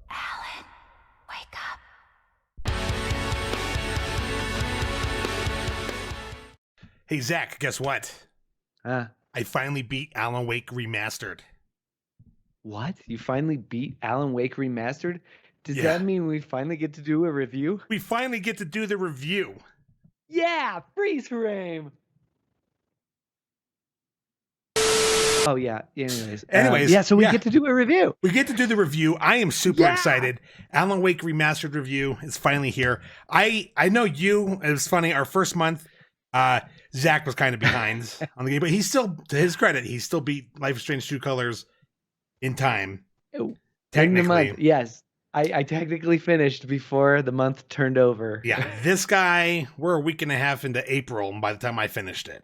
Alan, wake up. Hey, Zach, guess what? I finally beat Alan Wake Remastered. What? You finally beat Alan Wake Remastered? Does Yeah. that mean we finally get to do a review? We finally get to do the review. Yeah, freeze frame. Oh yeah. Anyways, we get to do a review. We get to do the review. I am super excited. Alan Wake Remastered review is finally here. I know you. It was funny. Our first month, Zach was kind of behind on the game, but he still, to his credit, he still beat Life is Strange True Colors in time. In the month, yes. I technically finished before the month turned over. Yeah, this guy, we're a week and a half into April by the time I finished it.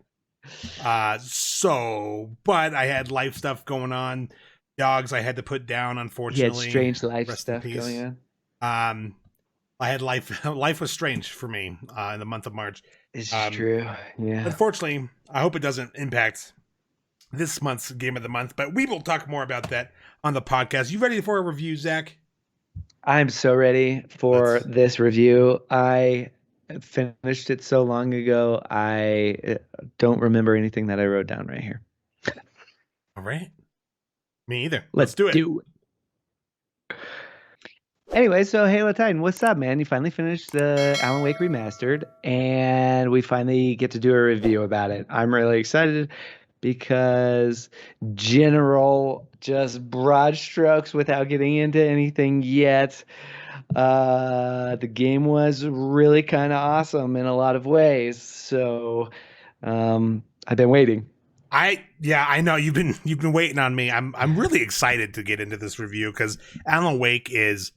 But I had life stuff going on. Dogs I had to put down, unfortunately. He had strange life stuff going on. I had life was strange for me in the month of March. It's true. Yeah. Unfortunately, I hope it doesn't impact this month's game of the month, but we will talk more about that on the podcast. You ready for a review, Zach? I'm so ready for this review. I finished it so long ago, I don't remember anything that I wrote down right here. All right. Me either. Let's do it. Anyway, so Halotitan, what's up, man? You finally finished the Alan Wake Remastered, and we finally get to do a review about it. I'm really excited because just broad strokes without getting into anything yet. The game was really kind of awesome in a lot of ways. So I've been waiting. I know you've been waiting on me. I'm really excited to get into this review because Alan Wake is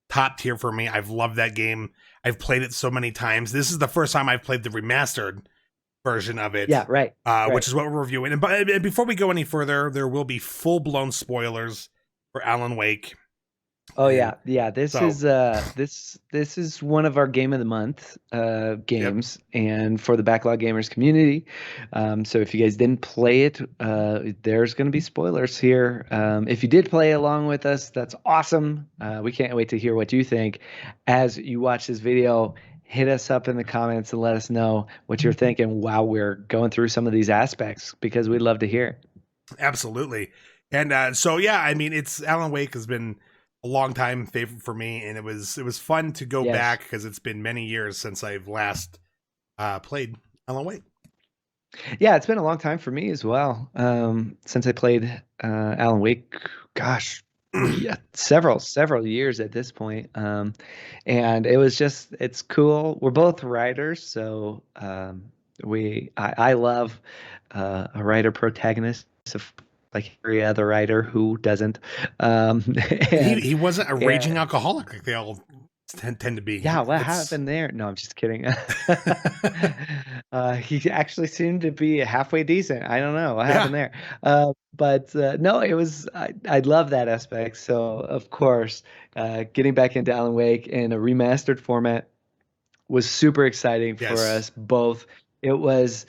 top tier for me. I've loved that game. I've played it so many times. This is the first time I've played the remastered version of it. Yeah, right. Which is what we're reviewing. And before we go any further, there will be full-blown spoilers for Alan Wake. Oh yeah. This is one of our game of the month games, and for the Backlog Gamers community. So if you guys didn't play it, there's going to be spoilers here. If you did play along with us, that's awesome. We can't wait to hear what you think as you watch this video. Hit us up in the comments and let us know what you're thinking while we're going through some of these aspects, because we'd love to hear. Absolutely. And so yeah, I mean, it's Alan Wake has been a long time favorite for me, and it was fun to go back because it's been many years since I've last played Alan Wake. Yeah, it's been a long time for me as well. Since I played Alan Wake, gosh, yeah, several years at this point. And it was it's cool. We're both writers, so I love a writer protagnist. So like every other writer who doesn't. He wasn't a raging alcoholic like they all tend to be. Yeah, what happened there? No, I'm just kidding. He actually seemed to be halfway decent. I don't know what happened there. But no, it was, I love that aspect. So, of course, getting back into Alan Wake in a remastered format was super exciting for us both. It was...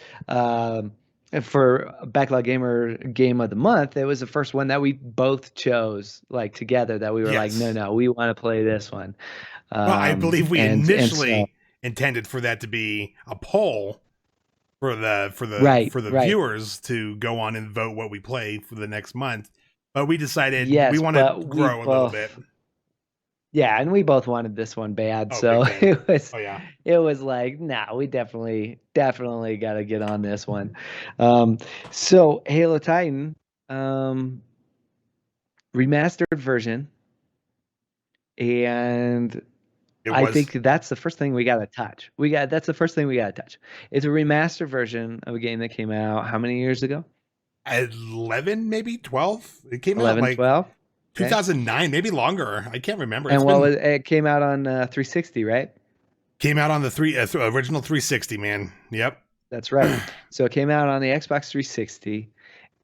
for Backlog Gamer Game of the Month, it was the first one that we both chose like together, that we were like, no, we want to play this one. Well, I believe we initially intended for that to be a poll for the viewers to go on and vote what we play for the next month. But we decided we want to grow a little bit. Yeah, and we both wanted this one bad, so it was like, nah, we definitely got to get on this one. So Halotitan, remastered version, and I think that's the first thing we got to touch. That's the first thing we got to touch. It's a remastered version of a game that came out how many years ago? 11, maybe 12. It came 11, out like 12. 2009, maybe longer. I can't remember. And it came out on 360, right? Came out on the original 360, man. Yep. That's right. So it came out on the Xbox 360,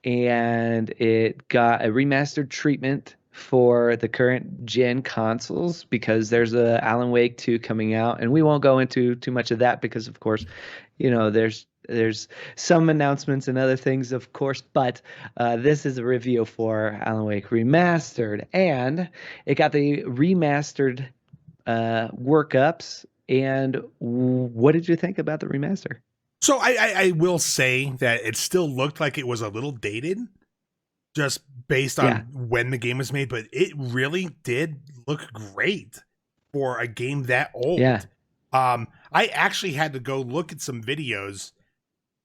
and it got a remastered treatment for the current gen consoles because there's a Alan Wake 2 coming out, and we won't go into too much of that because, of course, there's some announcements and other things, of course, but this is a review for Alan Wake Remastered, and it got the remastered workups. And what did you think about the remaster? So I will say that it still looked like it was a little dated, just based on when the game was made, but it really did look great for a game that old. Yeah. I actually had to go look at some videos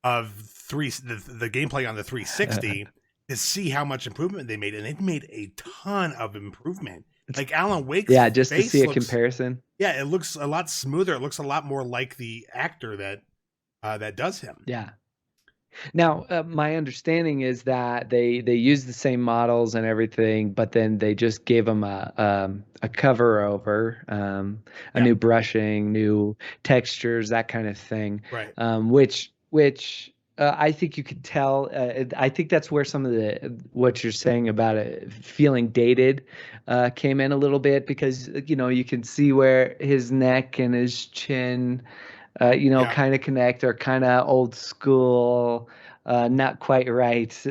of the gameplay on the 360 to see how much improvement they made, and they've made a ton of improvement. Like Alan Wake's just to see a comparison. Yeah, it looks a lot smoother. It looks a lot more like the actor that does him. Yeah. Now, my understanding is that they use the same models and everything, but then they just gave them a cover over, a new brushing, new textures, that kind of thing. Right. Which I think you could tell. I think that's where some of what you're saying about it feeling dated came in a little bit, because you can see where his neck and his chin kind of connect, or kind of old school, not quite right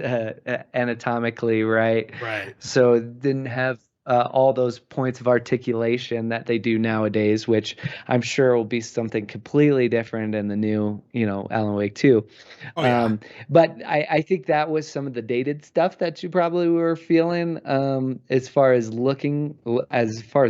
anatomically, right? Right. So it didn't have all those points of articulation that they do nowadays, which I'm sure will be something completely different in the new, Alan Wake 2. Oh, yeah. But I think that was some of the dated stuff that you probably were feeling, as far as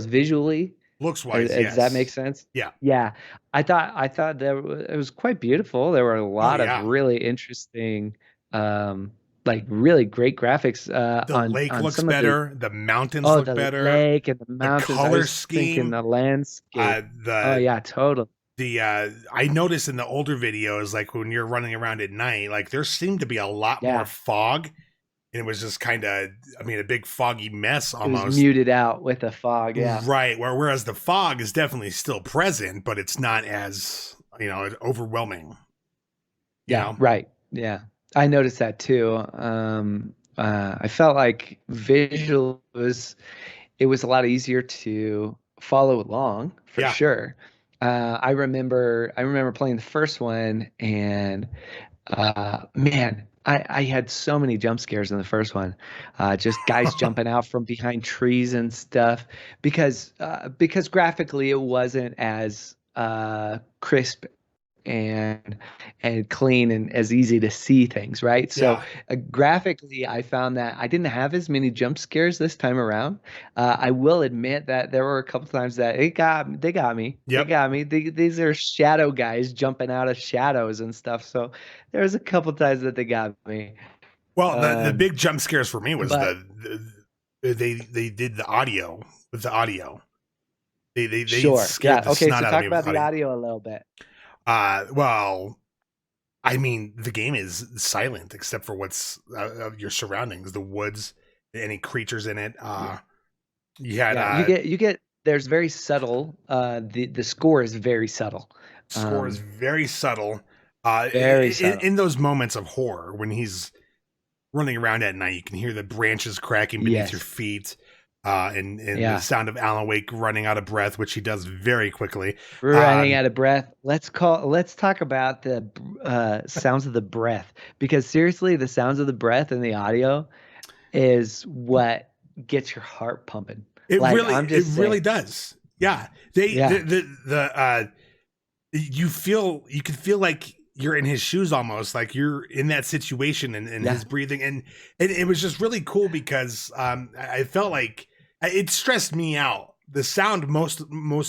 visually. Looks wise, Does that make sense? Yeah. Yeah. I thought that it was quite beautiful. There were a lot of really interesting, really great graphics. The lake looks better. The mountains look better. The lake and the mountains. The color scheme. The landscape. Totally. I noticed in the older videos, like when you're running around at night, like there seemed to be a lot more fog. And it was just kind of, a big foggy mess almost. It was muted out with the fog, yeah. Right. Whereas the fog is definitely still present, but it's not as, overwhelming. Yeah, right. Yeah. I noticed that too. I felt like visual it was a lot easier to follow along for sure. I remember playing the first one, and man, I had so many jump scares in the first one, just guys jumping out from behind trees and stuff, because graphically it wasn't as crisp and clean and as easy to see things, right? So graphically, I found that I didn't have as many jump scares this time around. I will admit that there were a couple times that they got me. Yep. They got me. These are shadow guys jumping out of shadows and stuff. So there was a couple times that they got me. Well, the big jump scares for me was they did the audio with the audio. They scared the snot so out talk of me about the audio a little bit. Well, the game is silent except for what's your surroundings, the woods, any creatures in it. You get there's very subtle. The score is very subtle. Score is very subtle. Subtle. In those moments of horror when he's running around at night, you can hear the branches cracking beneath your feet. And the sound of Alan Wake running out of breath, which he does very quickly. Running out of breath. Let's talk about the sounds of the breath, because seriously, the sounds of the breath in the audio is what gets your heart pumping. It really does. Yeah. You can feel like you're in his shoes almost, like you're in that situation and his breathing. And it was just really cool because I felt like it stressed me out. The sound most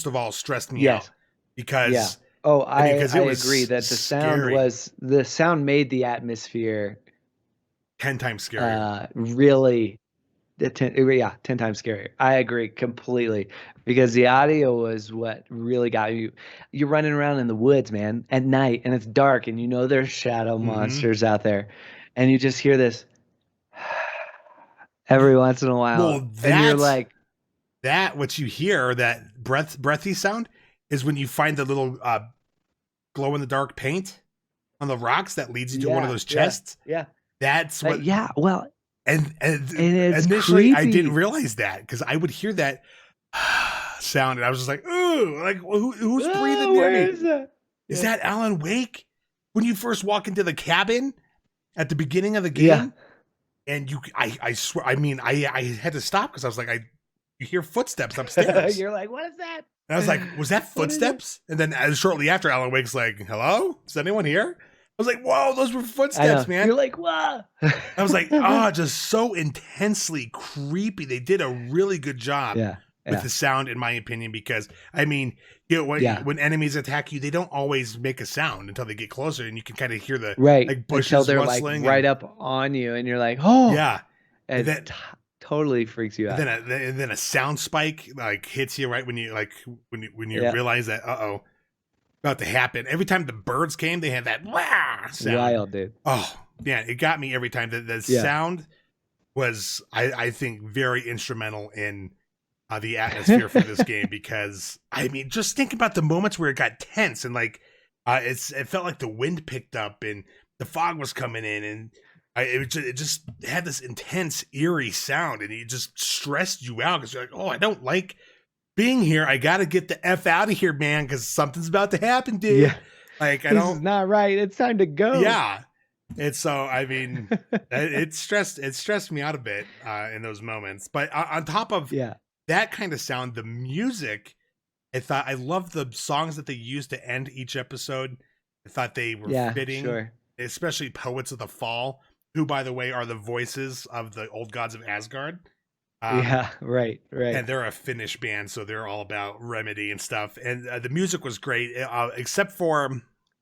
of all stressed me out because I agree that the sound made the atmosphere 10 times scarier. Really 10 times scarier. I agree completely, because the audio was what really got you. You're running around in the woods, man, at night, and it's dark, and there's shadow monsters out there, and you just hear this every once in a while. Well, and you're like, what you hear, that breathy sound, is when you find the little glow in the dark paint on the rocks that leads you to one of those chests. Yeah. That's what. Well, And it's initially creepy. I didn't realize that because I would hear that sound and I was just like, ooh, like who's breathing near me? Is that? Is that Alan Wake? When you first walk into the cabin at the beginning of the game, Yeah. and I swear, I mean, I had to stop because I was like, you hear footsteps upstairs. You're like, what is that? And I was like, was that What is footsteps? And then shortly after, Alan Wake's like, hello? Is anyone here? I was like, whoa, those were footsteps, man. You're like, what? I was like, oh, just so intensely creepy. They did a really good job with the sound, in my opinion, because, I mean, you know, when enemies attack you, they don't always make a sound until they get closer, and you can kind of hear the like bushes until they're rustling. Like right up on you, and you're like, oh. Yeah. And that totally freaks you out. And then a sound spike like hits you right when you when you realize that about to happen. Every time the birds came, they had that wah sound. Wild, dude. Oh man, it got me every time. The sound was I think very instrumental in the atmosphere for this game because I mean just think about the moments where it got tense and like it felt like the wind picked up and the fog was coming in and it just had this intense, eerie sound, and it just stressed you out because you're like, oh, I don't like being here. I got to get the F out of here, man, because something's about to happen, dude. Yeah. Like, this is not right. It's time to go. Yeah. And so, I mean, it stressed me out a bit in those moments. But on top of that kind of sound, the music, I loved the songs that they used to end each episode. I thought they were fitting, especially Poets of the Fall, who, by the way, are the voices of the old gods of Asgard. Right. And they're a Finnish band, so they're all about remedy and stuff. And the music was great, except for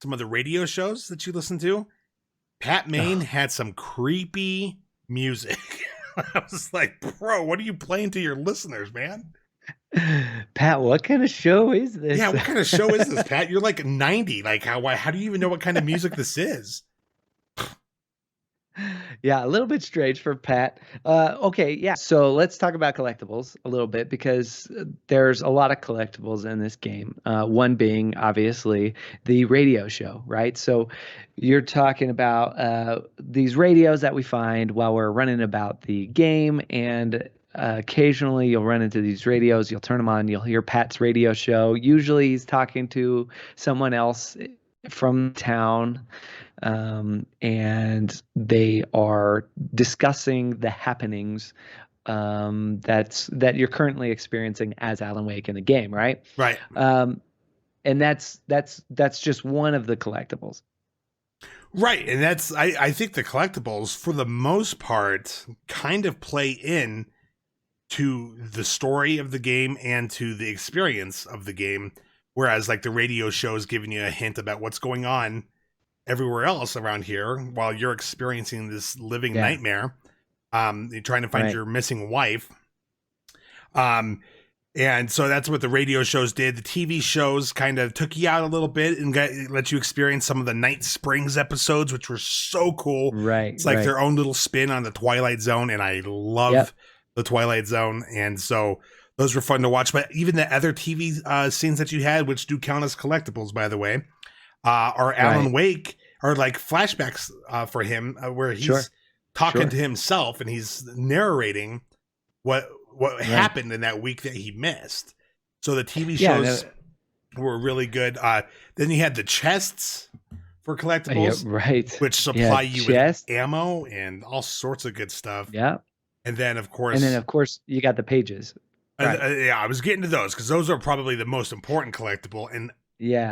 some of the radio shows that you listen to. Pat Maine had some creepy music. I was like, bro, what are you playing to your listeners, man? Pat, what kind of show is this? Yeah, what kind of show is this, Pat? You're like 90. Like, how do you even know what kind of music this is? Yeah, a little bit strange for Pat. Okay, yeah. So let's talk about collectibles a little bit because there's a lot of collectibles in this game. One being obviously the radio show, right? So you're talking about these radios that we find while we're running about the game, and occasionally you'll run into these radios. You'll turn them on. You'll hear Pat's radio show. Usually he's talking to someone else from town. And they are discussing the happenings that you're currently experiencing as Alan Wake in the game, right? Right. And that's just one of the collectibles. Right, and I think the collectibles for the most part kind of play in to the story of the game and to the experience of the game, whereas like the radio show is giving you a hint about what's going on everywhere else around here while you're experiencing this living nightmare. You're trying to find your missing wife. And so that's what the radio shows did. The TV shows kind of took you out a little bit and let you experience some of the Night Springs episodes, which were so cool. Right. It's like their own little spin on the Twilight Zone. And I love the Twilight Zone. And so those were fun to watch. But even the other TV scenes that you had, which do count as collectibles, by the way, are Alan Wake, are like flashbacks for him where he's talking to himself and he's narrating what happened in that week that he missed. So the TV shows were really good. Then you had the chests for collectibles, which supply you with ammo and all sorts of good stuff. Yeah. And then of course you got the pages. I was getting to those because those are probably the most important collectible. And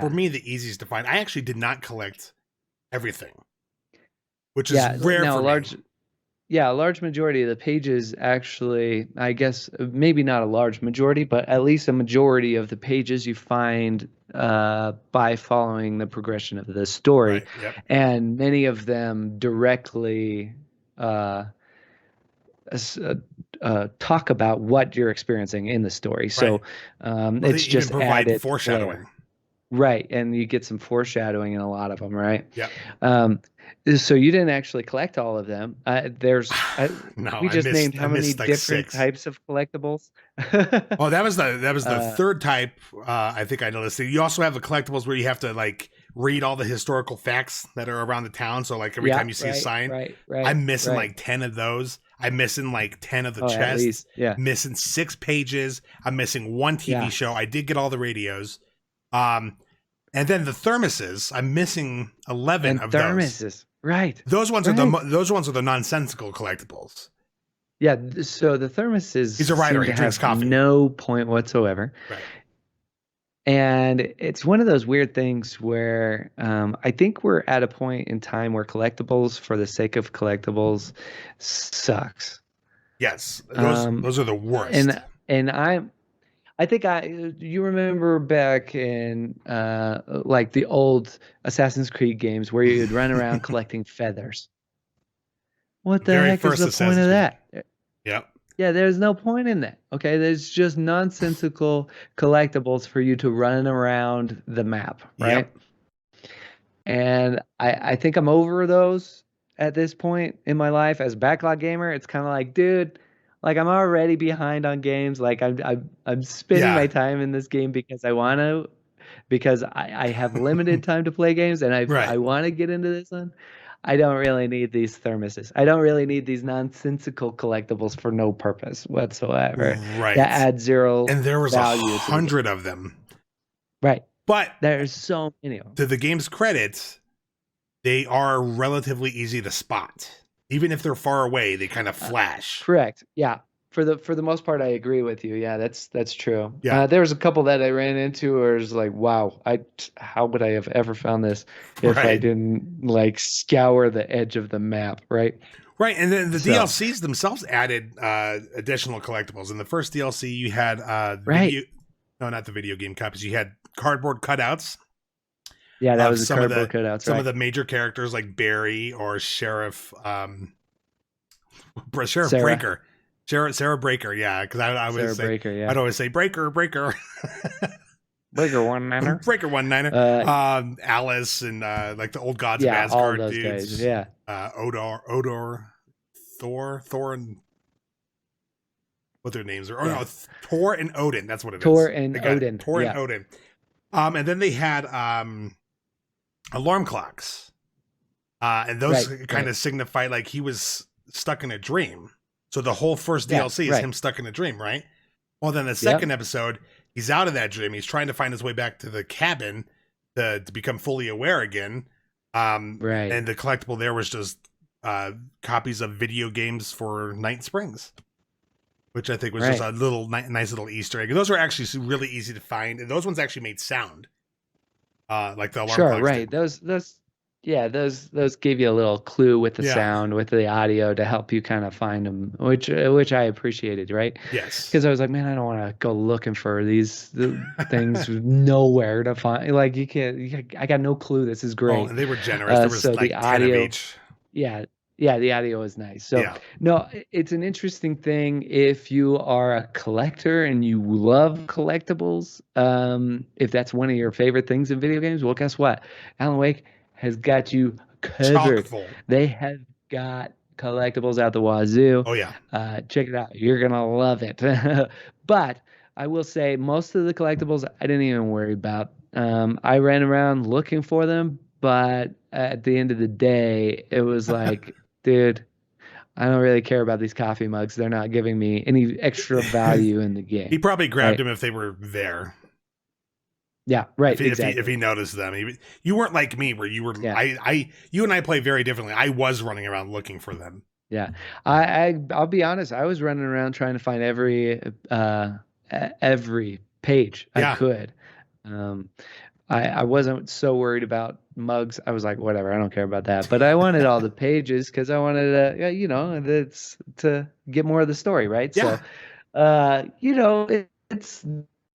for me, the easiest to find. I actually did not collect everything, which is rare for me. Yeah, a large majority of the pages actually, I guess maybe not a large majority, but at least a majority of the pages you find by following the progression of the story. Right, yep. And many of them directly talk about what you're experiencing in the story. So it's just added foreshadowing. Flair. Right, and you get some foreshadowing in a lot of them, right? Yeah. So you didn't actually collect all of them. There's we just named how many like different types of collectibles. Oh, that was the third type. I think I noticed. You also have the collectibles where you have to like read all the historical facts that are around the town. So like every time you see a sign, I'm missing like 10 of those. I'm missing like 10 of the at chests, least. Yeah. missing 6 pages. I'm missing 1 TV show. I did get all the radios. And then the thermoses, I'm missing 11 And of thermoses. those. Right. Those ones are the nonsensical collectibles. Yeah, so the thermoses He's a writer. seem He to drinks have coffee. no point whatsoever. Right. And it's one of those weird things where I think we're at a point in time where collectibles, for the sake of collectibles, sucks. Yes, those are the worst. And I think you remember back in like the old Assassin's Creed games where you'd run around collecting feathers. What the Very heck is first the point Assassin's of Creed. that? Yep. Yeah, there's no point in that. Okay, there's just nonsensical collectibles for you to run around the map, right? Yep. And I think I'm over those at this point in my life as a backlog gamer. It's kind of like, dude, like I'm already behind on games. Like I'm spending my time in this game because I want to, because I have limited time to play games, and I want to get into this one. I don't really need these thermoses. I don't really need these nonsensical collectibles for no purpose whatsoever. Right. That add zero and there was value 100 of them. Right. But there's so many of them. To the game's credit, they are relatively easy to spot. Even if they're far away, they kind of flash. Correct. Yeah. For the most part, I agree with you. Yeah, that's true. Yeah. There was a couple that I ran into where it was like, wow, how would I have ever found this if I didn't like scour the edge of the map, right? Right, and then the DLCs themselves added additional collectibles. In the first DLC, you had not the video game copies. You had cardboard cutouts. Yeah, that was the cardboard cutouts. Some of the major characters like Barry or Sheriff Breaker. Sarah Breaker, yeah, because I'd always say Breaker. Breaker 1-9er. Breaker 1-9er. Alice and like the old gods of Asgard all those dudes. Guys, yeah. Odor, Thor, and what their names are. Oh no, Thor and Odin. That's what it is. Thor and Odin. Thor and Odin. And then they had alarm clocks. And those kind of signify like he was stuck in a dream. So the whole first DLC is him stuck in a dream, right? Well, then the second episode, he's out of that dream. He's trying to find his way back to the cabin to become fully aware again. And the collectible there was just copies of video games for Night Springs, which I think was just a little nice little Easter egg. And those were actually really easy to find. And those ones actually made sound, like the alarm clocks. Right. Those gave you a little clue with the sound, with the audio to help you kind of find them, which I appreciated, right? Yes. Because I was like, man, I don't want to go looking for these things nowhere to find. Like you can't. I got no clue. This is great. Oh, and they were generous. There was so like the 10 audio, of each. Yeah, the audio is nice. So no, it's an interesting thing if you are a collector and you love collectibles. If that's one of your favorite things in video games, well, guess what? Alan Wake has got you covered. They have got collectibles out the wazoo. Oh yeah. Check it out. You're gonna love it. But I will say most of the collectibles I didn't even worry about. I ran around looking for them, but at the end of the day, it was like, dude, I don't really care about these coffee mugs. They're not giving me any extra value in the game. He probably grabbed them if they were there. Yeah, right. If he noticed them, you weren't like me where you were. You and I play very differently. I was running around looking for them. Yeah, I'll be honest. I was running around trying to find every page I could. I wasn't so worried about mugs. I was like, whatever, I don't care about that. But I wanted all the pages because I wanted to, to get more of the story, right? Yeah. So, it's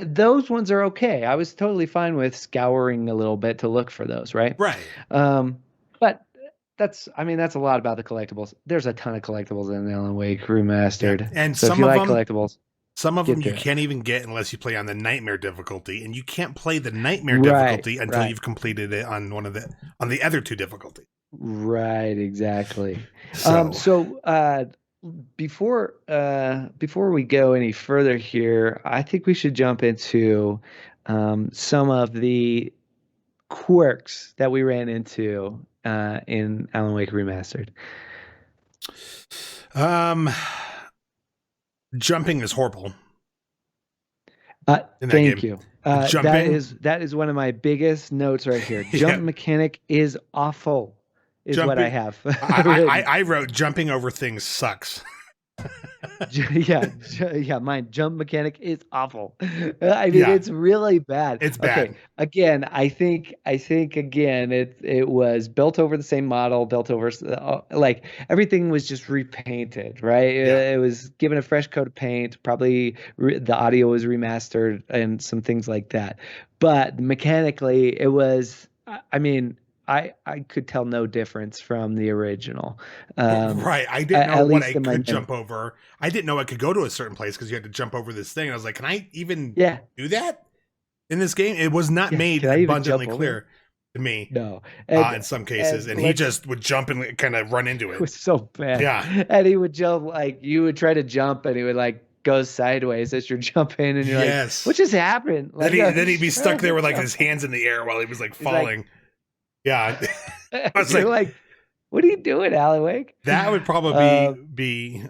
those ones are okay. I was totally fine with scouring a little bit to look for those, right? Right. But that's a lot about the collectibles. There's a ton of collectibles in Alan Wake Remastered. And so if you like collectibles. Some of them you can't even get unless you play on the Nightmare difficulty, and you can't play the Nightmare difficulty until you've completed it on on the other two difficulty. Right, exactly. So before we go any further here, I think we should jump into some of the quirks that we ran into in Alan Wake Remastered. Um, jumping is horrible in that Thank game. you. Jumping, That is one of my biggest notes right here. Jump yeah, mechanic is awful, is what I jumping. have I written. I wrote jumping over things sucks. Yeah, mine jump mechanic is awful. I mean, Yeah, it's really bad. it's Okay, bad. again, I think again, it was built over the same model, built over like everything was just repainted, right? Yeah, It was given a fresh coat of paint. Probably the audio was remastered and some things like that. But mechanically, it was. I mean, I could tell no difference from the original. Um, right. I didn't know at what I least in my could memory. jump over. I didn't know I could go to a certain place because you had to jump over this thing. And I was like, can I even Yeah. do that in this game? It was not Yeah, made can I even abundantly jump over it? clear to me No. in some And cases, and he let's just would jump and kind of run into it it. was so bad. Yeah. And he would jump like you would try to jump and he would like go sideways as you're jumping and you're like, what Yes. just happened? Then Like I then he'd was be stuck trying there to with like jump. his hands in the air while he was like He's like falling. Yeah. I was you're like, like, what are you doing, Alan Wake? that would probably Uh, be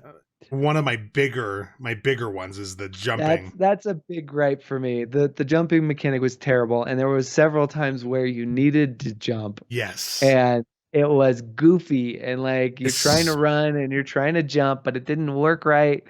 one of my bigger ones is the jumping. that's a big gripe for me. The jumping mechanic was terrible, and there was several times where you needed to jump Yes. and it was goofy and like you're trying to Es- run and you're trying to jump, but it didn't work right.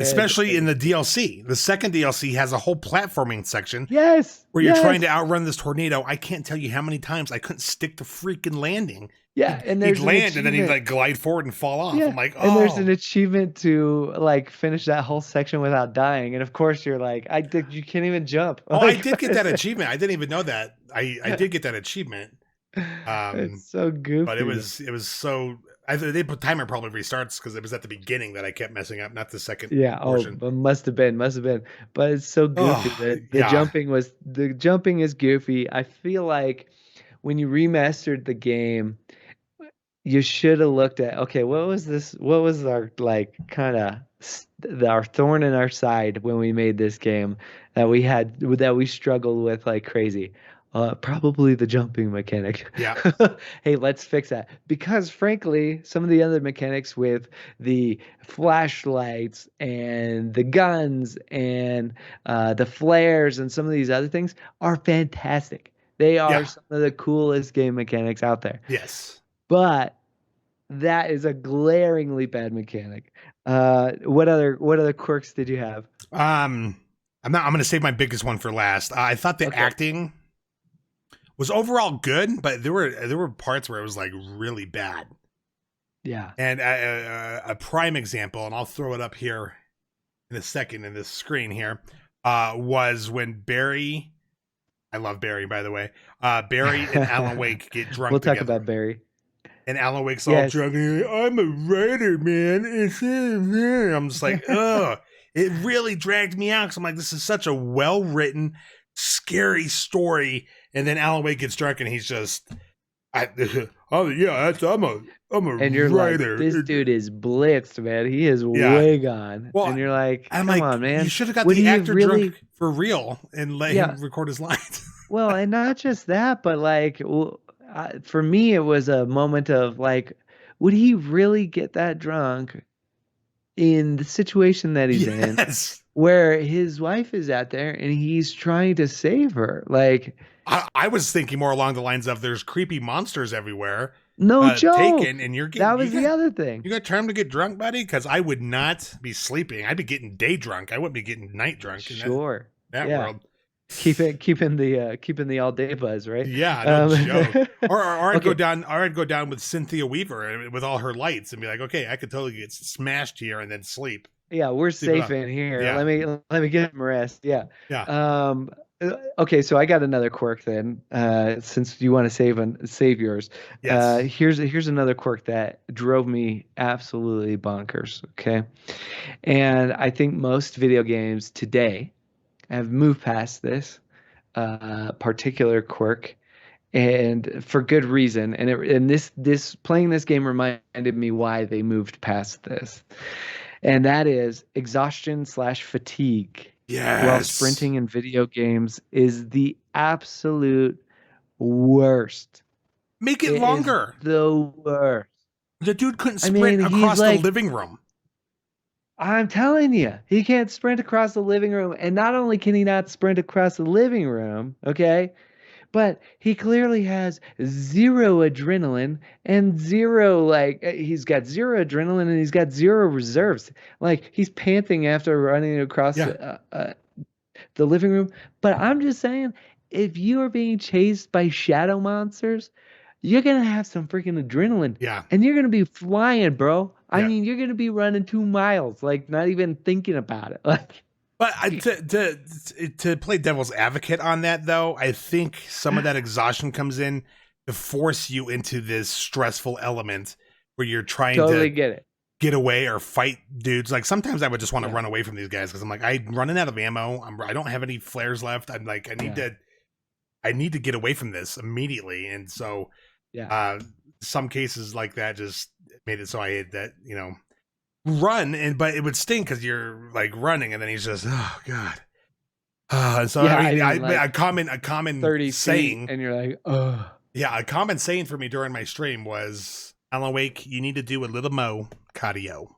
Especially in And the DLC. The second DLC has a whole platforming section yes, where you're trying to yes, outrun this tornado. I can't tell you how many times I couldn't stick to freaking landing. yeah, He'd, and he'd there's an land and then he'd achievement. like glide forward and fall off. Yeah, I'm like, and there's an oh, achievement to like finish that whole section without dying. And of course, you're like, I did. You can't even jump. oh, I Like, did what get is that it? achievement. I didn't even know that. I did get that achievement. It's Um, so but it goofy. was so. They put timer probably restarts because it was at the beginning that I kept messing up, not the second Yeah. Oh, portion. but must have been. But it's so goofy. Oh The yeah, jumping is goofy. I feel like when you remastered the game, you should have looked at, okay, what was this? What was our like kind of our thorn in our side when we made this game that we struggled with like crazy? Probably the jumping mechanic. yeah, Hey, let's fix that. Because frankly, some of the other mechanics with the flashlights and the guns and the flares and some of these other things are fantastic. They are yeah, some of the coolest game mechanics out there. yes. But that is a glaringly bad mechanic. What other quirks did you have? Um, I'm going to save my biggest one for last. I thought the Okay. acting was overall good, but there were parts where it was like really bad. Yeah. And a prime example, and I'll throw it up here in a second in this screen here, was when Barry. I love Barry, by the way. Barry and Alan Wake get We'll drunk talk together. about Barry. And Alan Wake's all Yes. drunk. And he's like, I'm a writer, man. I'm just like, ugh. It really dragged me out because I'm like, this is such a well written, scary story. And then Alan Wake gets drunk and he's just, oh yeah, I'm a And you're like, writer. this dude is blitzed, man. He is Yeah. way gone. Well, And you're like, I'm come like, on, man. you should have got Would the he have actor really? drunk for real and let Yeah. him record his lines. Well, and not just that, but like, for me, it was a moment of like, would he really get that drunk in the situation that he's in, Yes. where his wife is out there and he's trying to save her? Like, I was thinking more along the lines of there's creepy monsters everywhere no joke. taken, and you're That getting was the other thing. you got time to get drunk, buddy? Because I would not be sleeping. I'd be getting day drunk. I wouldn't be getting night drunk in Sure. that Yeah. world. Keeping the all day buzz, right? Yeah, no joke. Or I'd go Okay. down. Or I'd go down with Cynthia Weaver with all her lights and be like, okay, I could totally get smashed here and then sleep. Yeah, we're Sleep it safe off. in here. Yeah. Let me get some rest. Yeah. Yeah. Okay, so I got another quirk then. Since you want to save yours. Yes. Here's another quirk that drove me absolutely bonkers. Okay. And I think most video games today have moved past this particular quirk, and for good reason. And this playing this game reminded me why they moved past this, and that is exhaustion/fatigue while Yes. sprinting in video games is the absolute worst. Make it It is longer. the worst. The dude couldn't I mean, sprint he's across the like, living room. I'm telling you, he can't sprint across the living room. And not only can he not sprint across the living room, okay, but he clearly has zero adrenaline and zero, like, he's got zero adrenaline and he's got zero reserves. Like, he's panting after running across Yeah. the living room. But I'm just saying, if you are being chased by shadow monsters, you're gonna have some freaking adrenaline. Yeah. And you're gonna be flying, bro. I Yeah. mean, you're gonna be running 2 miles, like not even thinking about it. Like, But to play devil's advocate on that, though, I think some of that exhaustion comes in to force you into this stressful element where you're trying totally to get it. get away or fight dudes. Like sometimes I would just want to Yeah. run away from these guys because I'm like, I'm running out of ammo. I don't have any flares left. I'm like, I need to get away from this immediately. And so, Yeah. some cases like that just made it so I had that, run, but it would stink because you're like running and then he's just, oh God. And so Yeah, I mean, I mean, like, a common 30 saying, feet, and you're like, oh. yeah, a common saying for me during my stream was, Alan Wake, you need to do a little mo cardio.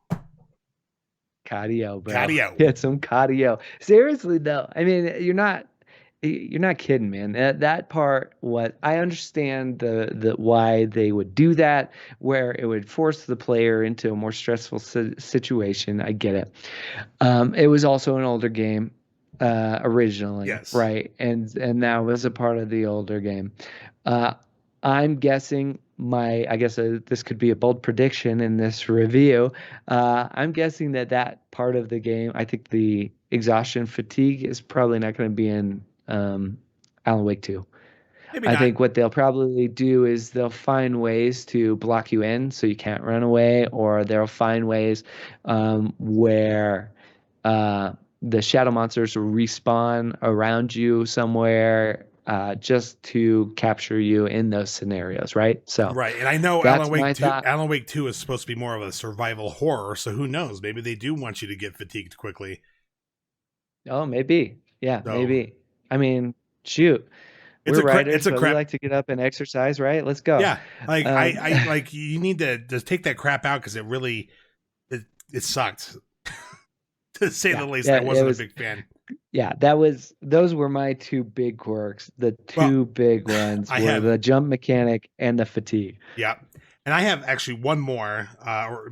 Cardio, bro. Cardio. Get some cardio. Seriously though, I mean, you're not kidding, man. That part, what I understand the why they would do that, where it would force the player into a more stressful situation. I get it. It was also an older game originally, Yes. right? And that was a part of the older game. I'm guessing I guess this could be a bold prediction in this review. I'm guessing that part of the game, I think the exhaustion fatigue is probably not going to be in Alan Wake 2. Maybe I not. think what they'll probably do is they'll find ways to block you in so you can't run away, or they'll find ways where the shadow monsters will respawn around you somewhere just to capture you in those scenarios, right? So right, and I know that's Alan Wake my 2. thought. Alan Wake 2 is supposed to be more of a survival horror, so who knows? Maybe they do want you to get fatigued quickly. Oh, maybe. Yeah, So, maybe. I mean, shoot. It's We're a writers, but we crap. like to get up and exercise, right? Let's go. Yeah, like I like you need to just take that crap out because it really it sucked to say the least. I wasn't a big fan. Yeah, those were my 2 big quirks. The 2 big ones were the jump mechanic and the fatigue. Yeah, and I have actually one more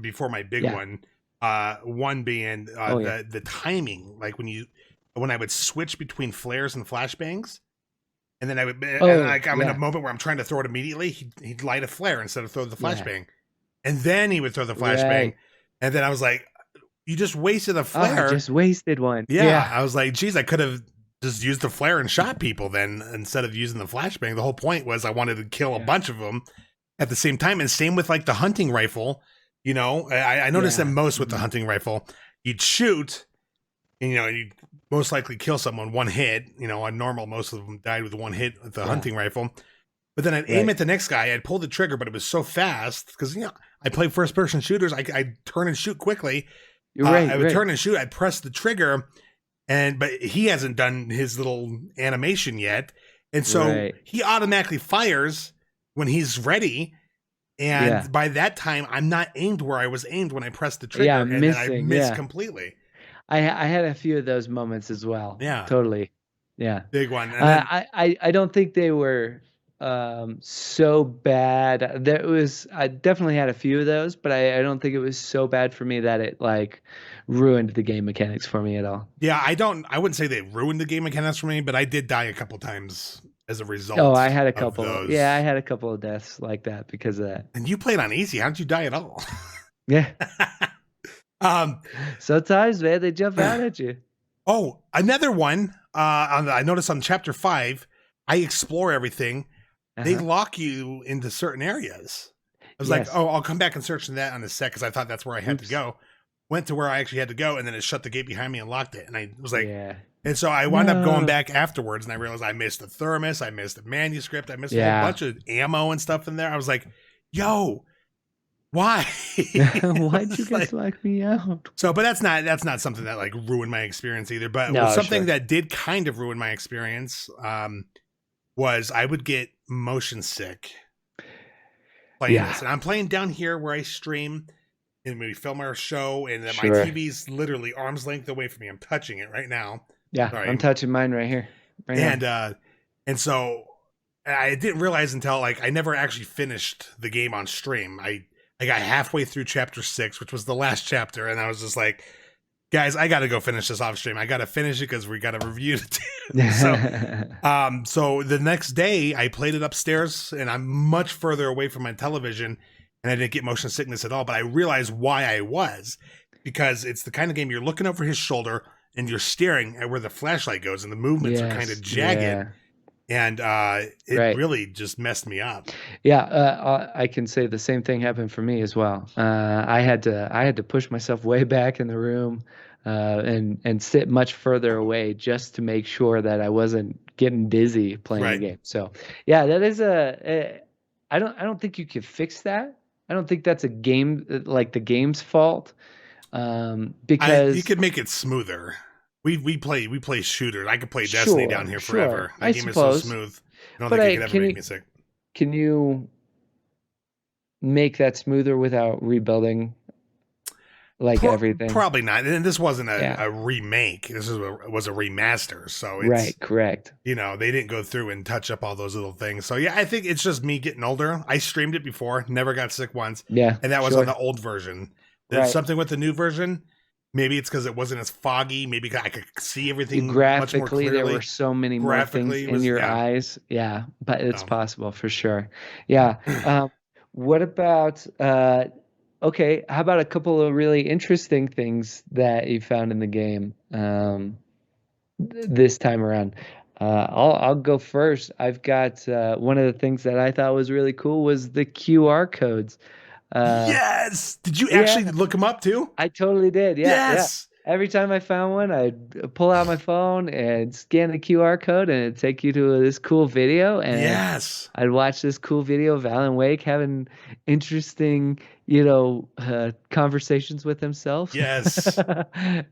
before my big one. One being the timing, like when I would switch between flares and flashbangs. And then I would, I'm in a moment where I'm trying to throw it immediately. He'd light a flare instead of throw the flashbang, and then he would throw the flashbang, and then I was like, "You just wasted a flare. I just wasted one." Yeah, I was like, "Geez, I could have just used the flare and shot people then instead of using the flashbang." The whole point was I wanted to kill a bunch of them at the same time, and same with like the hunting rifle. I noticed that most with the hunting rifle, you'd shoot, and you'd most likely kill someone one hit. On normal, most of them died with one hit with the hunting rifle. But then I'd aim at the next guy. I'd pull the trigger, but it was so fast because I play first person shooters. I turn and shoot quickly. You're right. I would turn and shoot. I'd press the trigger, but he hasn't done his little animation yet, and so he automatically fires when he's ready. And by that time, I'm not aimed where I was aimed when I pressed the trigger, and then I missed completely. I had a few of those moments as well. Yeah, totally. Yeah, big one. And I don't think they were so bad. I definitely had a few of those, but I don't think it was so bad for me that it like ruined the game mechanics for me at all. Yeah, I wouldn't say they ruined the game mechanics for me, but I did die a couple times as a result. Oh, I had a couple. Yeah, I had a couple of deaths like that because of that. And you played on easy. How did you die at all? Yeah. Sometimes, man, they jump out at you. Oh, another one. I noticed on chapter 5, I explore everything. They lock you into certain areas. I was like, oh, I'll come back and search that on a sec because I thought that's where I had to go. Went to where I actually had to go, and then it shut the gate behind me and locked it. And I was like, and so I wound up going back afterwards, and I realized I missed a thermos, I missed a manuscript, I missed a whole bunch of ammo and stuff in there. I was like, yo, why? Why'd you guys lock me out? So, but that's not something that like ruined my experience either. But something that did kind of ruin my experience was I would get motion sick. playing this, and I'm playing down here where I stream and we film our show, and my TV's literally arm's length away from me. I'm touching it right now. Yeah, sorry. I'm touching mine right here. And so I didn't realize until like I never actually finished the game on stream. I got halfway through chapter 6, which was the last chapter, and I was just like, guys, I got to go finish this off stream. I got to finish it because we got to review it. So the next day I played it upstairs, and I'm much further away from my television, and I didn't get motion sickness at all. But I realized why I was, because it's the kind of game you're looking over his shoulder and you're staring at where the flashlight goes, and the movements are kind of jagged. Yeah. And it really just messed me up. Yeah, I can say the same thing happened for me as well. I had to push myself way back in the room and sit much further away just to make sure that I wasn't getting dizzy playing the game. So yeah, that is I don't think you can fix that. I don't think that's a game like the game's fault. Because you could make it smoother. We play shooters. I could play Destiny down here forever. That game is so smooth. I don't think it could ever make me sick. Can you make that smoother without rebuilding everything? Probably not. And this wasn't a remake. This was a remaster. So it's, right, correct. They didn't go through and touch up all those little things. So yeah, I think it's just me getting older. I streamed it before, never got sick once. Yeah, and that was on the old version. There's something with the new version. Maybe it's because it wasn't as foggy. Maybe I could see everything much more clearly. There were so many more things in your eyes. Yeah, but it's possible for sure. Yeah. What about, okay, how about a couple of really interesting things that you found in the game this time around? I'll go first. I've got one of the things that I thought was really cool was the QR codes. Yes. Did you actually look them up too? I totally did. Yeah. Yes. Yeah. Every time I found one, I'd pull out my phone and scan the QR code, and it'd take you to this cool video. And I'd watch this cool video of Alan Wake having interesting, conversations with himself. Yes.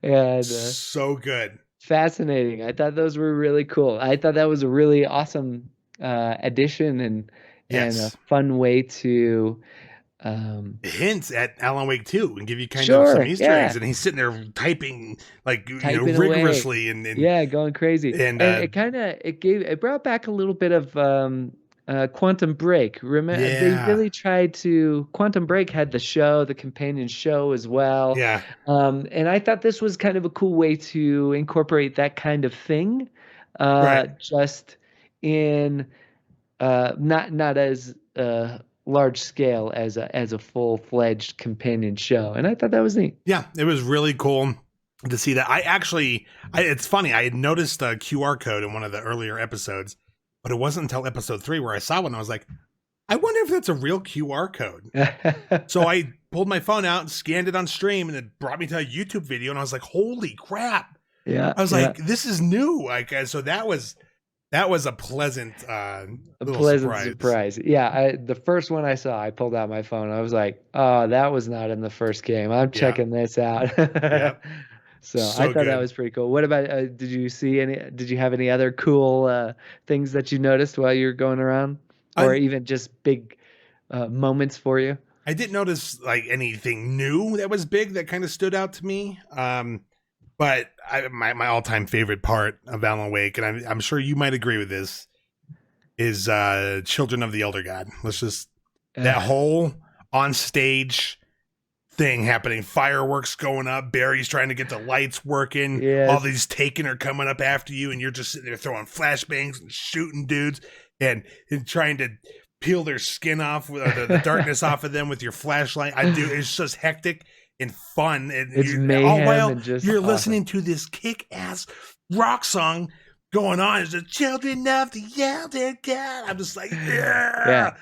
And so good. Fascinating. I thought those were really cool. I thought that was a really awesome addition and a fun way to hints at Alan Wake 2 and give you kind of some Easter eggs, and he's sitting there typing rigorously and going crazy. And it brought back a little bit of Quantum Break. Remember, they really tried to. Quantum Break had the companion show as well. Yeah. And I thought this was kind of a cool way to incorporate that kind of thing, just in not as large scale as a full-fledged companion show, and I thought that was neat. Yeah, it was really cool to see that. It's funny, I had noticed a QR code in one of the earlier episodes, but it wasn't until episode 3 where I saw one. I was like, I wonder if that's a real QR code. So I pulled my phone out and scanned it on stream, and it brought me to a YouTube video, and I was like, holy crap. Yeah, I was like, this is new. So that was a pleasant surprise. Yeah, the first one I saw, I pulled out my phone. I was like, "Oh, that was not in the first game. I'm checking this out." So I thought that was pretty cool. What about? Did you have any other cool things that you noticed while you were going around, or even just big moments for you? I didn't notice anything new that was big that kind of stood out to me. But my all-time favorite part of Alan Wake, and I'm sure you might agree with this, is Children of the Elder God. That whole on-stage thing happening, fireworks going up, Barry's trying to get the lights working, all these Taken are coming up after you, and you're just sitting there throwing flashbangs and shooting dudes and trying to peel their skin off, the darkness off of them with your flashlight. It's just hectic and fun, and it's mayhem, and you're listening to this kick-ass rock song going on. It's the Children of the Elder God. I'm just like,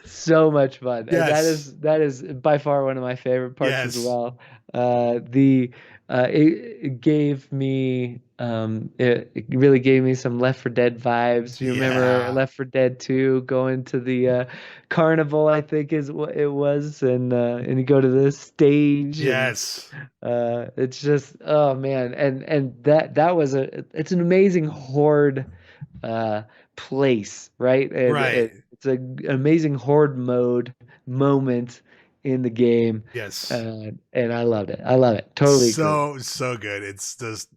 so much fun. Yes. And that is by far one of my favorite parts as well. It gave me it really gave me some Left 4 Dead vibes. You remember Left 4 Dead 2 going to the carnival, I think is what it was, and you go to the stage. Yes. And, it's just, oh man, and that was it's an amazing horde place, right? And right. It's It's an amazing horde mode moment in the game, Yes. and I loved it. I love it. Totally agree. So good. It's just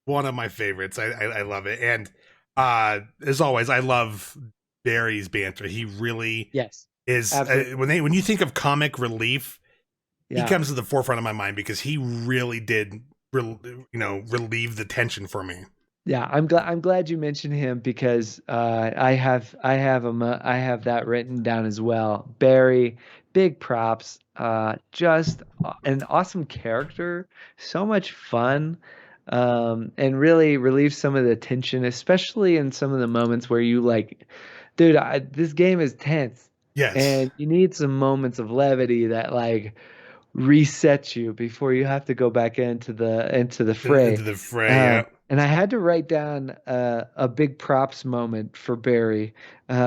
one of my favorites. I love it. And as always, I love Barry's banter. He really Yes, is absolutely. when you think of comic relief, he Yeah. comes to the forefront of my mind because he really did relieve the tension for me. Yeah, I'm glad you mentioned him because I have that written down as well. Barry, big props. Just an awesome character, so much fun, and really relieves some of the tension, especially in some of the moments where you like, dude, this game is tense, Yes. and you need some moments of levity that like reset you before you have to go back into the Into fray. the fray, yeah. And I had to write down a big props moment for Barry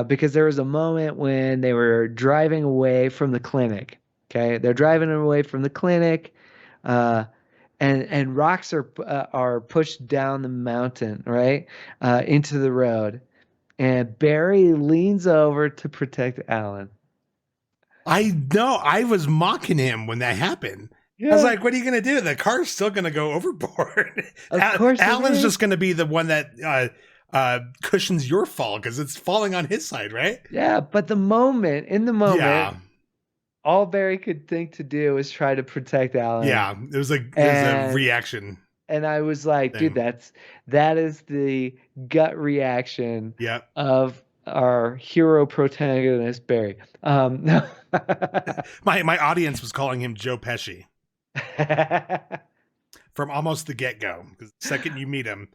because there was a moment when they were driving away from the clinic. Okay, they're driving away from the clinic, uh, and rocks are pushed down the mountain, right, into the road. And Barry leans over to protect Alan. I know. I was mocking him when that happened. I was Yeah, like, what are you going to do? The car's still going to go overboard. of course it Alan's is. just going to be the one that cushions your fall because it's falling on his side, right? Yeah, but in the moment, Yeah. all Barry could think to do was try to protect Alan. Yeah. It was a And reaction I was like, dude, thing. that is the gut reaction Yeah. of our hero protagonist Barry. No. My audience was calling him Joe Pesci from almost the get go. Because the second you meet him,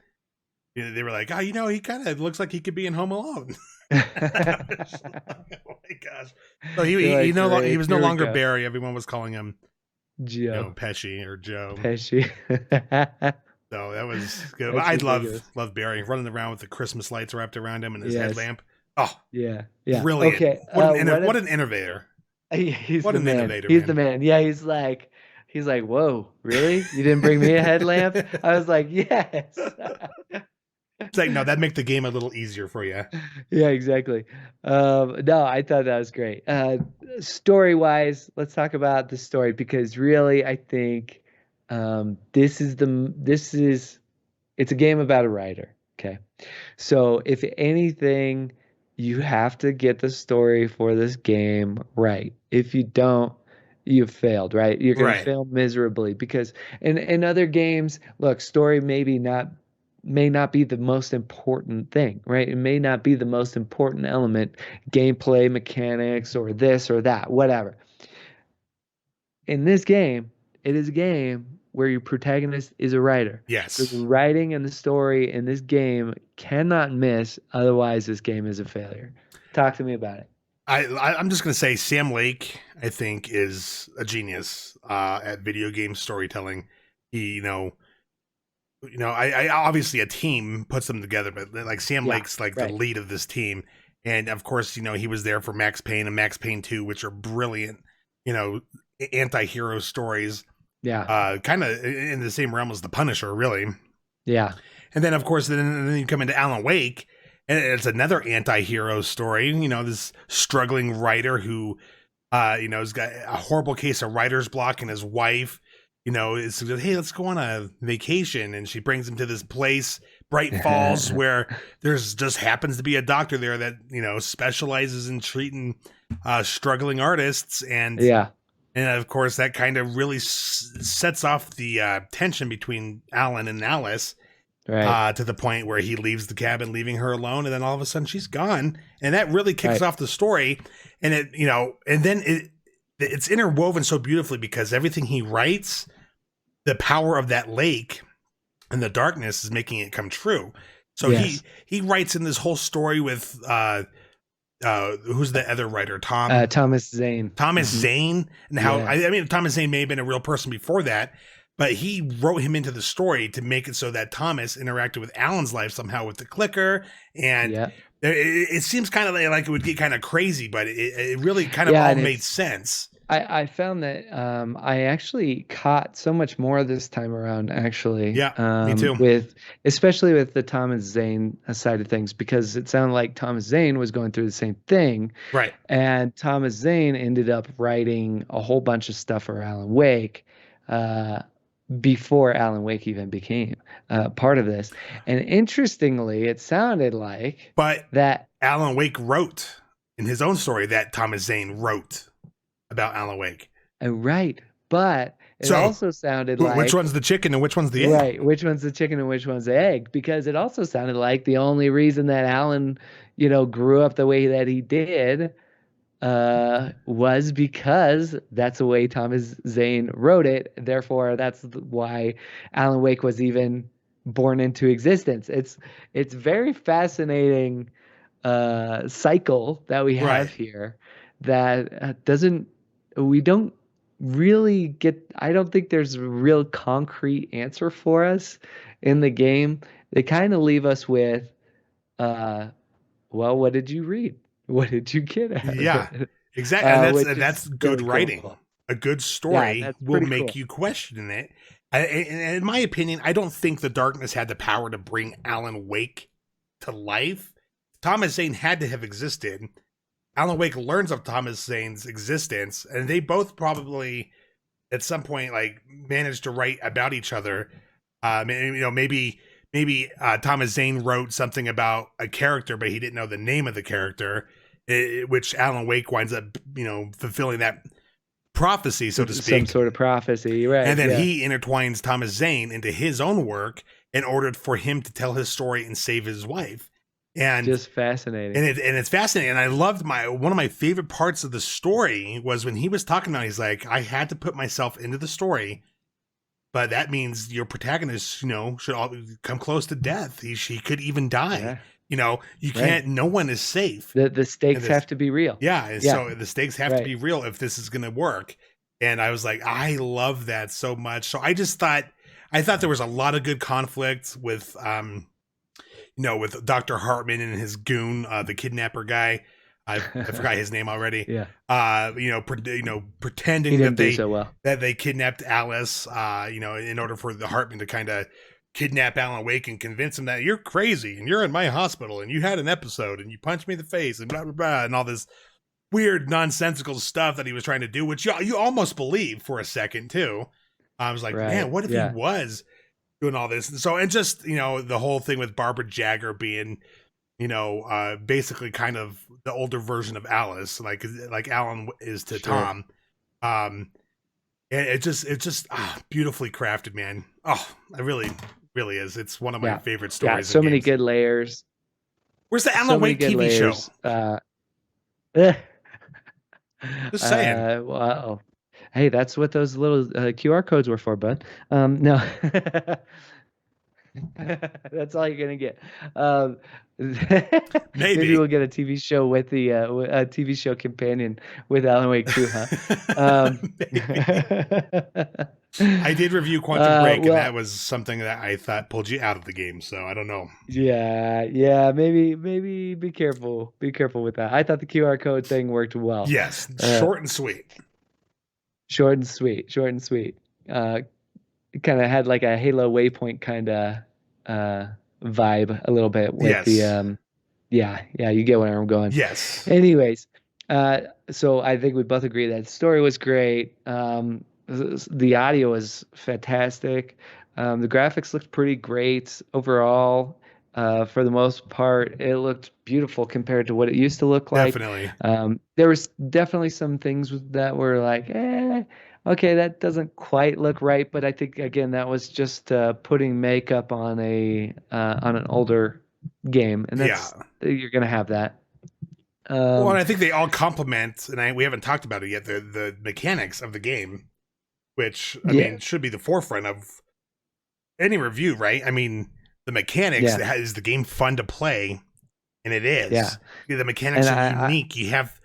they were like, oh, he kind of looks like he could be in Home Alone. Oh my gosh! So he was no Here we longer go. Barry. Everyone was calling him Joe Pesci or Joe. Pesci. So that was good. That's I ridiculous. love Barry running around with the Christmas lights wrapped around him and his Yes. headlamp. Oh, Yeah. brilliant! Okay. What an innovator! He's What the an man. innovator, He's man! the man. Yeah, he's like, whoa, really? You didn't bring me a headlamp? I was like, yes. It's like, no, that'd make the game a little easier for you. Yeah, exactly. No, I thought that was great. Story wise, let's talk about the story because really, I think this is it's a game about a writer. Okay, so if anything, you have to get the story for this game right. If you don't, you've failed, right? You're gonna Right. fail miserably because in other games, look, story may not be the most important thing, right? It may not be the most important element, gameplay mechanics or this or that, whatever. In this game, it is a game where your protagonist is a writer. So the Yes. writing and the story in this game cannot miss, otherwise this game is a failure. Talk to me about it. I'm just gonna say Sam Lake, I think, is a genius at video game storytelling. He, I obviously a team puts them together, but like Sam Yeah, Lake's like the right. lead of this team, and of course, he was there for Max Payne and Max Payne 2, which are brilliant, anti-hero stories, Yeah. kind of in the same realm as The Punisher, really. Yeah. And then, of course, then you come into Alan Wake, and it's another anti-hero story. This struggling writer who, has got a horrible case of writer's block, and his wife, is hey, let's go on a vacation, and she brings him to this place, Bright Falls, where there's just happens to be a doctor there that specializes in treating struggling artists, and Yeah. and of course that kind of really sets off the tension between Alan and Alice. Right. To the point where he leaves the cabin, leaving her alone, and then all of a sudden she's gone, and that really kicks Right. off the story. And and then it's interwoven so beautifully because everything he writes, the power of that lake and the darkness is making it come true. So Yes. he writes in this whole story with who's the other writer, Thomas Zane. Thomas Zane, and how Yeah. I mean Thomas Zane may have been a real person before that, but he wrote him into the story to make it so that Thomas interacted with Alan's life somehow with the clicker, and Yeah. it seems kind of like it would get kind of crazy, but it really kind of Yeah, all and made sense. I found that I actually caught so much more this time around, actually, Yeah, me too. especially with the Thomas Zane side of things, because it sounded like Thomas Zane was going through the same thing, Right. and Thomas Zane ended up writing a whole bunch of stuff for Alan Wake uh, before Alan Wake even became part of this. And interestingly, it sounded like But that. Alan Wake wrote in his own story that Thomas Zane wrote about Alan Wake. Right, but it So, also sounded which like one's the chicken and which one's the egg? right, which one's the chicken and which one's the egg? Because it also sounded like the only reason that Alan, grew up the way that he did, was because that's the way Thomas Zane wrote it. Therefore, that's why Alan Wake was even born into existence. It's very fascinating cycle that we have Right. here that doesn't we don't really get. I don't think there's a real concrete answer for us in the game. They kind of leave us with uh well, what did you read? What did you get out of Yeah, it? exactly. And Which that's is good really writing. cool. A good Yeah, story that's will pretty make cool. you question it. In my opinion, I don't think the darkness had the power to bring Alan Wake to life. Thomas Zane had to have existed. Alan Wake learns of Thomas Zane's existence, and they both probably at some point like managed to write about each other. Maybe Thomas Zane wrote something about a character, but he didn't know the name of the character, which Alan Wake winds up, fulfilling that prophecy, so to Some speak. sort of prophecy, right? And then Yeah. he intertwines Thomas Zane into his own work in order for him to tell his story and save his wife. And Just fascinating. it's fascinating. And I loved one of my favorite parts of the story was when he was talking about, he's like, I had to put myself into the story, but that means your protagonist, should all come close to death. He could even die. Yeah. You can't, Right. no one is safe. The stakes have to be real. Yeah. And Yeah. so the stakes have to be real if this is going to work. And I was like, I love that so much. So I thought there was a lot of good conflict with, with Dr. Hartman and his goon, the kidnapper guy. I forgot his name already. Yeah. Pretending He that didn't do so well. that they kidnapped Alice, in order for the Hartman to kind of kidnap Alan Wake and convince him that you're crazy and you're in my hospital and you had an episode and you punched me in the face and blah, blah, blah, and all this weird nonsensical stuff that he was trying to do, which you almost believe for a second too. I was like, man, what if he was doing all this? And so, and just, the whole thing with Barbara Jagger being, basically kind of the older version of Alice, like Alan is to Tom. And it's just beautifully crafted, man. Oh, it really is. It's one of my favorite stories. Yeah, so many good layers. Where's the Alan Wake TV show? Just saying. Wow. Hey, that's what those little QR codes were for, bud. No. That's all you're gonna get. Maybe we'll get a TV show with a TV show companion with Alan Wake 2, huh? I did review Quantum Break, and that was something that I thought pulled you out of the game. So I don't know. Yeah. Maybe be careful. Be careful with that. I thought the QR code thing worked well. Yes, short and sweet. Short and sweet. Kind of had like a Halo Waypoint kind of vibe a little bit with the you get where I'm going. Yes. Anyways, so I think we both agree that the story was great. The audio was fantastic. The graphics looked pretty great overall. For the most part, it looked beautiful compared to what it used to look like. Definitely. There was definitely some things that were like, okay, that doesn't quite look right. But I think again that was just putting makeup on an older game, and that's you're gonna have that. Well, and I think they all complement, and we haven't talked about it yet. The mechanics of the game, which I mean should be the forefront of any review, right? I mean, the mechanics is the game fun to play, and it is. Yeah, the mechanics are unique. You have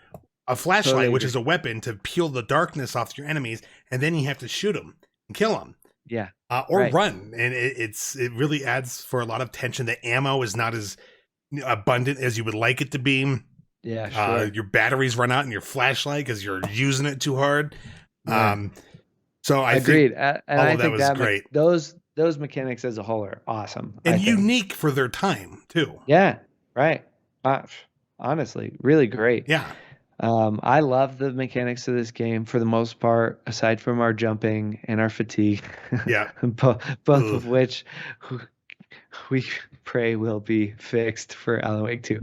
a flashlight, which is a weapon to peel the darkness off your enemies, and then you have to shoot them and kill them. Yeah, or run, and it really adds for a lot of tension. The ammo is not as abundant as you would like it to be. Yeah, sure. Your batteries run out in your flashlight because you're using it too hard. Yeah. So I Agreed. think And all I of that think was that great those mechanics as a whole are awesome. I and think. unique for their time too. Yeah, right. Uh, Honestly, really great. Yeah, I love the mechanics of this game for the most part, aside from our jumping and our fatigue, yeah. both Ugh. of which we pray will be fixed for Alan Wake 2,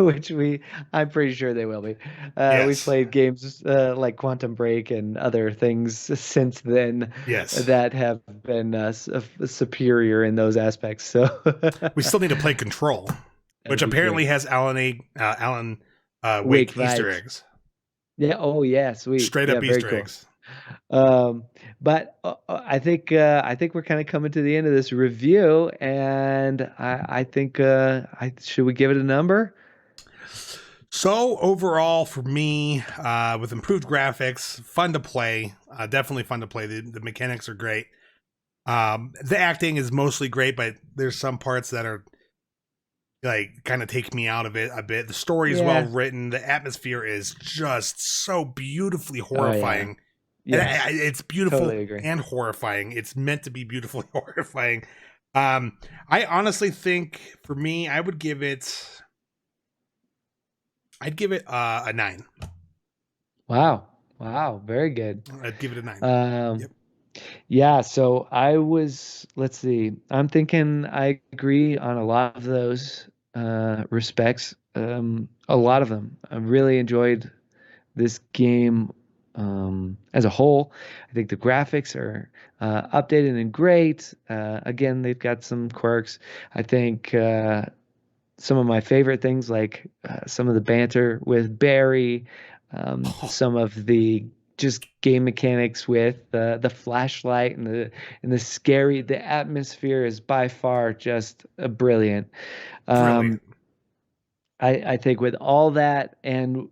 which I'm pretty sure they will be. We've Yes, played games like Quantum Break and other things since then yes. that have been superior in those aspects. So We still need to play Control, which that'd be apparently great. has Alan Wake Wake Easter vibes. eggs, Yeah. Oh, yeah. Sweet. straight Yeah. up Very Easter cool. eggs. But I think we're kind of coming to the end of this review, and I think I should we give it a number? So overall, for me, with improved graphics, fun to play. Definitely fun to play. The mechanics are great. The acting is mostly great, but there's some parts that are like kind of take me out of it a bit. The story is well Yeah. written. The atmosphere is just so beautifully Oh yeah. horrifying. And Yes. it's beautiful Totally agree. and horrifying. It's meant to be beautifully horrifying. I honestly think for me, I'd give it a 9. Wow. Wow. Very good. I'd give it a 9. Um, Yep. yeah. So let's see. I'm thinking I agree on a lot of those respects. A lot of them. I really enjoyed this game as a whole. I think the graphics are updated and great. Again, they've got some quirks. I think some of my favorite things, like some of the banter with Barry, some of the just game mechanics with the flashlight the atmosphere is by far just brilliant. Um, Brilliant. I think with all that and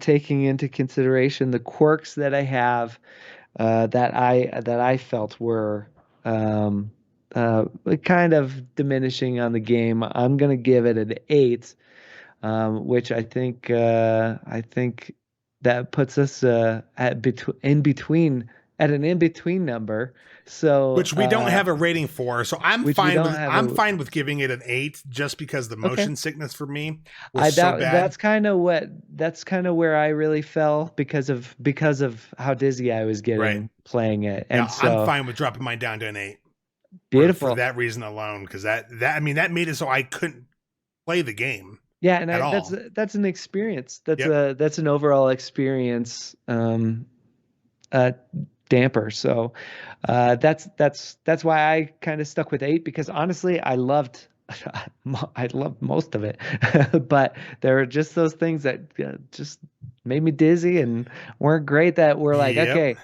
taking into consideration the quirks that I have that I felt were um, uh, kind of diminishing on the game, I'm gonna give it an 8, which I think that puts us in between at an in between number. So Which we don't have a rating for, so which we don't have I'm a fine with giving it an 8 just because the okay. motion sickness for me was I so bad. that's kind of where I really fell because of how dizzy I was Right. getting playing it. Yeah, And I'm so fine with dropping mine down to an 8 for beautiful. that reason alone, because I mean that made it so I couldn't play the game Yeah, and at all. that's an experience. Yep. That's an overall experience uh damper. So that's why I kind of stuck with 8 because honestly, I loved I loved most of it. But there are just those things that just made me dizzy and weren't great that were like, Yep. okay,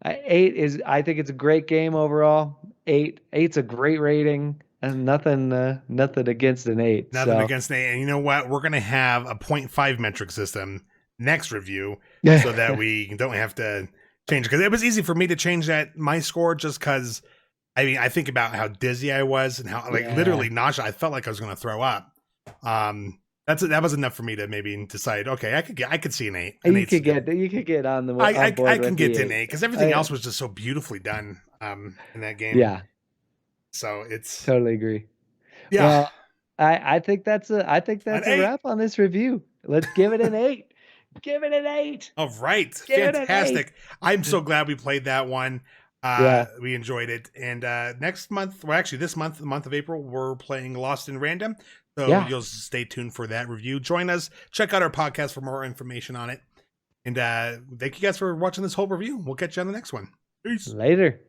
8 is I think it's a great game overall. Eight's a great rating. And nothing against an 8. Nothing So against Nate. And you know what? We're gonna have a 0.5 metric system next review so that we don't have to change, because it was easy for me to change my score just because I mean I think about how dizzy I was and how like literally nausea. I felt like I was gonna throw up. That was enough for me to maybe decide. Okay, I could see an 8. you could get on I board can with get the to an 8. 8 because everything else was just so beautifully done in that game. Yeah, So it's totally agree. yeah, Well, I think that's an a 8. wrap on this review. Let's give it an 8. Give it an 8. All right, Give it an 8. fantastic. I'm so glad we played that one. Yeah. We enjoyed it. And next month, well, actually this month, the month of April, we're playing Lost in Random. So Yeah. you'll stay tuned for that review. Join us. Check out our podcast for more information on it. And thank you guys for watching this whole review. We'll catch you on the next one. Peace. Later.